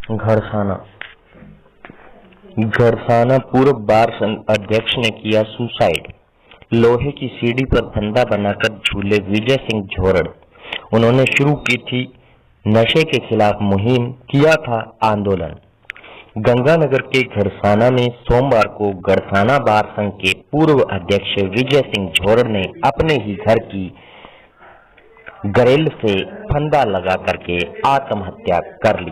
घरसाना पूर्व बार संघ अध्यक्ष ने किया सुसाइड। लोहे की सीढ़ी पर फंदा बनाकर झूले विजय सिंह झोरड़। उन्होंने शुरू की थी नशे के खिलाफ मुहिम, किया था आंदोलन। गंगानगर के घरसाना में सोमवार को घरसाना बार संघ के पूर्व अध्यक्ष विजय सिंह झोरड़ ने अपने ही घर की ग्रिल से फंदा लगा करके आत्महत्या कर ली।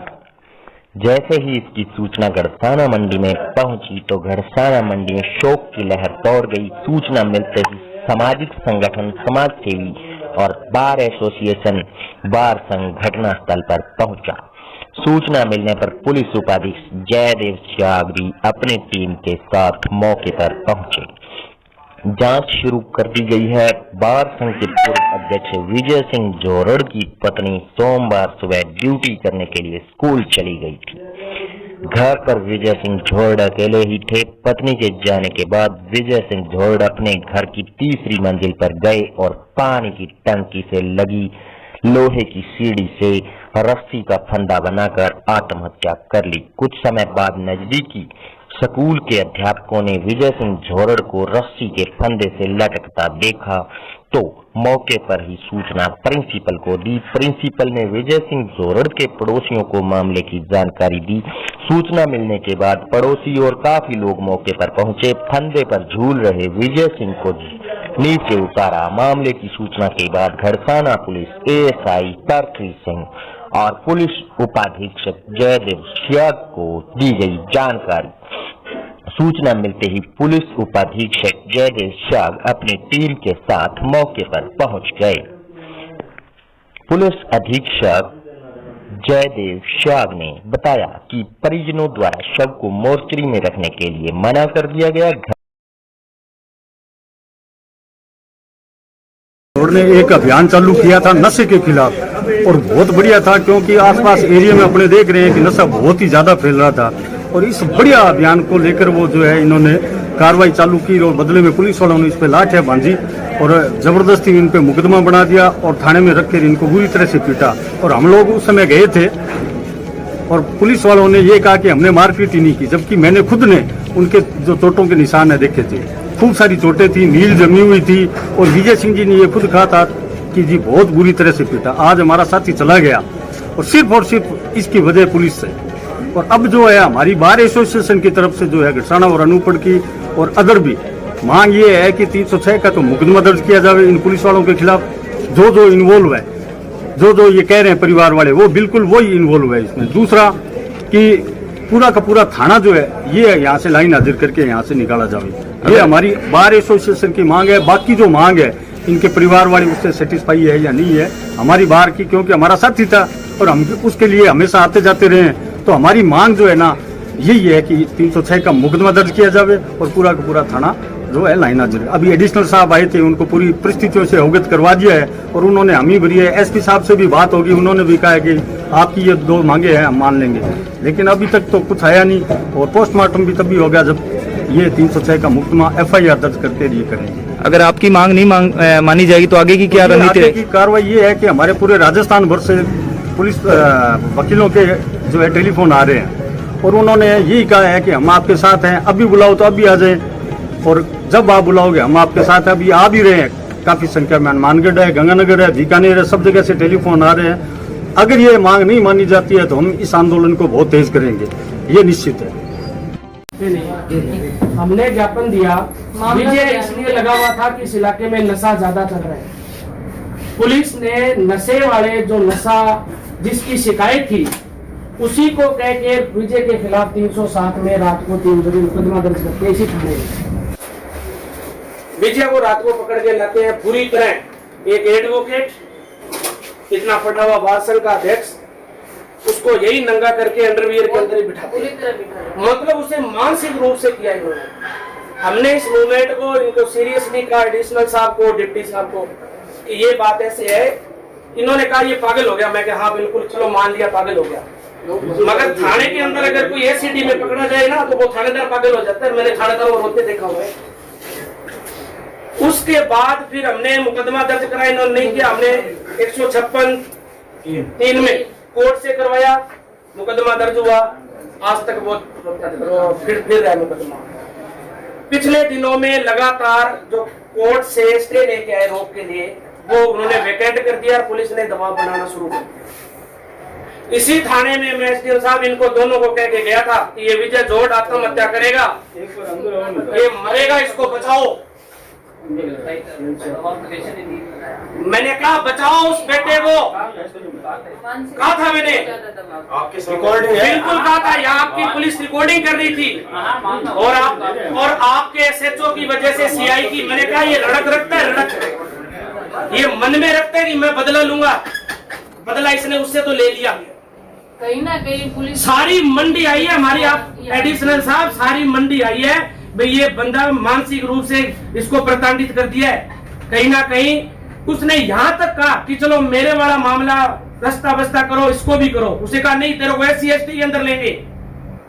जैसे ही इसकी सूचना घरसाना मंडी में पहुंची तो घरसाना मंडी में शोक की लहर दौड़ गई। सूचना मिलते ही सामाजिक संगठन, समाज सेवी और बार एसोसिएशन बार संघ घटनास्थल पर पहुंचा। सूचना मिलने पर पुलिस उपाधीक्षक जयदेव श्याग भी अपनी टीम के साथ मौके पर पहुंचे। जांच शुरू कर दी गई है। बार संघ के पूर्व अध्यक्ष विजय सिंह झोरड़ की पत्नी सोमवार सुबह ड्यूटी करने के लिए स्कूल चली गई थी। घर पर विजय सिंह झोरड़ अकेले ही थे। पत्नी के जाने के बाद विजय सिंह झोरड़ अपने घर की तीसरी मंजिल पर गए और पानी की टंकी से लगी लोहे की सीढ़ी से रस्सी का फंदा बनाकर आत्महत्या कर ली। कुछ समय बाद नजदीकी स्कूल के अध्यापकों ने विजय सिंह झोरड़ को रस्सी के फंदे से लटकता देखा तो मौके पर ही सूचना प्रिंसिपल को दी। प्रिंसिपल ने विजय सिंह झोरड़ के पड़ोसियों को मामले की जानकारी दी। सूचना मिलने के बाद पड़ोसी और काफी लोग मौके पर पहुंचे। फंदे पर झूल रहे विजय सिंह को नीचे उतारा। मामले की सूचना के बाद घरसाना पुलिस एएसआई पृथ्वी सिंह और पुलिस उपाधीक्षक जयदेव श्याग को दी गई जानकारी। सूचना मिलते ही पुलिस उपाधीक्षक जयदेव श्याग अपनी टीम के साथ मौके पर पहुंच गए। पुलिस अधीक्षक जयदेव श्याग ने बताया कि परिजनों द्वारा शव को मोर्चरी में रखने के लिए मना कर दिया गया। ने एक अभियान चालू किया था नशे के खिलाफ और बहुत बढ़िया था, क्योंकि आसपास एरिया में अपने देख रहे हैं कि नशा बहुत ही ज्यादा फैल रहा था। और इस बढ़िया अभियान को लेकर वो जो है इन्होंने कार्रवाई चालू की और बदले में पुलिस वालों ने इस पे लाठियां बांधी और जबरदस्ती इन पे मुकदमा बना दिया और थाने में रखकर इनको बुरी तरह से पीटा। और हम लोग उस समय गए थे और पुलिस वालों ने ये कहा कि हमने मारपीट ही नहीं की, जबकि मैंने खुद ने उनके जो चोटों के निशान है देखे थे। खूब सारी चोटें थी, नील जमी हुई थी और विजय सिंह जी ने ये खुद कहा था कि जी बहुत बुरी तरह से पीटा। आज हमारा साथी चला गया और सिर्फ इसकी वजह पुलिस से। और अब जो है हमारी बार एसोसिएशन की तरफ से जो है घरसाना और अनूपड़ की और अदर भी मांग ये है कि 306 का तो मुकदमा दर्ज किया जाए इन पुलिस वालों के खिलाफ। जो इन्वॉल्व है, जो ये कह रहे हैं परिवार वाले, वो बिल्कुल वही इन्वॉल्व है इसमें। दूसरा कि पूरा का पूरा थाना जो है ये यहाँ से लाइन हाजिर करके यहाँ से निकाला जाए। ये हमारी बार एसोसिएशन की मांग है। बाकी जो मांग है इनके परिवार वाले उससे सेटिस्फाई है या नहीं है हमारी बार की, क्योंकि हमारा साथी था और हम उसके लिए हमेशा आते जाते रहे हैं। तो हमारी मांग जो है ना यही है कि 306 का मुकदमा दर्ज किया जाए और पूरा का पूरा थाना जो है लाइन हाजिर। अभी एडिशनल साहब आए थे, उनको पूरी परिस्थितियों से अवगत करवा दिया है और उन्होंने हामी भरी है। एसपी साहब से भी बात होगी, उन्होंने भी कहा है कि आपकी ये 2 मांगे हैं हम मान लेंगे, लेकिन अभी तक तो कुछ आया नहीं। और पोस्टमार्टम भी तभी होगा जब ये 306 का मुकदमा FIR दर्ज करके ये करेंगे। अगर आपकी मांग नहीं मानी जाएगी तो आगे की क्या रणनीति है? आगे की कार्रवाई ये है कि हमारे पूरे राजस्थान भर से पुलिस वकीलों के जो है टेलीफोन आ रहे हैं और उन्होंने यही कहा है कि हम आपके साथ हैं, अभी बुलाओ तो अभी आ जाएं और जब आप बुलाओगे हम आपके साथ हैं। अभी आ भी रहे हैं काफी संख्या में, मानगढ़ है, गंगानगर है, बीकानेर है, सब जगह से टेलीफोन आ रहे हैं। अगर ये मांग नहीं मानी जाती है तो हम इस आंदोलन को बहुत तेज करेंगे, ये निश्चित है। हमने ज्ञापन दिया, विजय इसलिए लगा हुआ था कि इस इलाके में नशा ज्यादा चल रहा है। पुलिस ने नशे वाले जो नशा जिसकी शिकायत थी उसी को कह के विजय के खिलाफ 307 में रात को 3 बजे मुकदमा दर्ज करके इसी थाने विजय को रात को पकड़ के लाते हैं। पूरी तरह एक एडवोकेट, इतना फटा हुआ बार संघ का अध्यक्ष, उसको यही नंगा करके अंडरवियर के अंदर ही बिठाते हैं। मतलब उसे मानसिक रूप से किया इन्होंने। हमने इस मूवमेंट को इनको सीरियसली कहा, एडिशनल साहब को, डिप्टी साहब को, कि ये बात ऐसे है। इन्होंने कहा ये पागल हो गया। मैं कहा हाँ बिल्कुल, चलो मान लिया पागल हो गया, मगर थाने के अंदर अगर कोई एसीडी में पकड़ा जाए ना तो वो थानेदार पागल हो जाता है। मैंने थानेदार को रोते देखा हुआ है। उसके बाद फिर हमने मुकदमा दर्ज करा, इन्होंने नहीं किया। हमने 156(3) में कोर्ट से करवाया, मुकदमा दर्ज हुआ, आज तक वो फिर रहा है मुकदमा। पिछले दिनों में लगातार जो कोर्ट से स्टे लेके आए रोक के लिए, वो उन्होंने वेकेंट कर दिया और पुलिस ने दबाव बनाना शुरू कर दिया। इसी थाने में मैं एसडीएम साहब इनको दोनों को कह के गया था कि ये विजय जोड़ आत्महत्या करेगा, ये मरेगा, इसको बचाओ। मैंने कहा बचाओ उस बेटे को, कहा था मैंने, बिल्कुल कहा था। यहाँ आपकी पुलिस रिकॉर्डिंग कर रही थी और आपके एसएचओ की वजह से सीआई की, मैंने कहा ये रड़क रखता है, रड़क ये मन में रखता है कि मैं बदला लूंगा, बदला इसने उससे तो ले लिया। कहीं ना कहीं पुलिस सारी मंडी आई है हमारी, आप एडिशनल साहब, सारी मंडी आई है भाई ये बंदा मानसिक रूप से इसको प्रताड़ित कर दिया है। कहीं ना कहीं उसने यहाँ तक कहा कि चलो मेरे वाला मामला रास्ता बस्ता करो, इसको भी करो। उसे कहा नहीं, तेरे को SC/ST के अंदर लेंगे,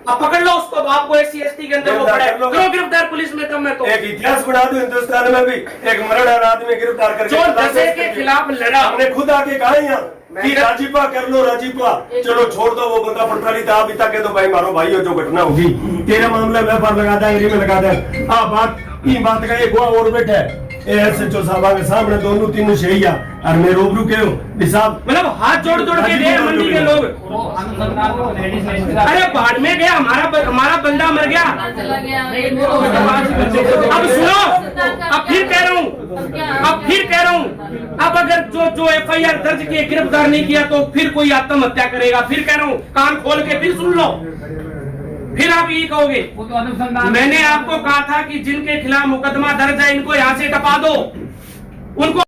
अब पकड़ लो उसको, बाप को SC/ST के अंदर वो पड़े, करो गिरफ्तार पुलिस में। तो मैं तो एक इतिहास बना दूं हिंदुस्तान में भी, एक मरण आदमी गिरफ्तार करके जो नशे के खिलाफ लड़ा, आपने खुद आके कहा यहाँ कि राजीपा कर लो, राजीपा चलो छोड़ दो, वो बंदा प्रताड़ित था, अभी तक के दो भाई मारो भाई, जो घटना होगी तेरे मामले में पर लगा देंगे, में लगा दे। बात का एक हुआ और बैठा है SHO साहब के सामने, दोनों तीनों शहिया और मैं रूबरू के हो साहब, मतलब हाथ जोड़ जोड़ के गए मंडी के लोग। अरे बाढ़ में गया, हमारा बंदा मर गया। अब सुनो, अब फिर कह रहा हूँ, अब अगर जो FIR दर्ज किए गिरफ्तार नहीं किया तो फिर कोई आत्महत्या करेगा। फिर कह रहा हूँ, कान खोल के फिर सुन लो, फिर आप यही कहोगे। मैंने आपको कहा था कि जिनके खिलाफ मुकदमा दर्ज है इनको यहाँ से टपा दो, उनको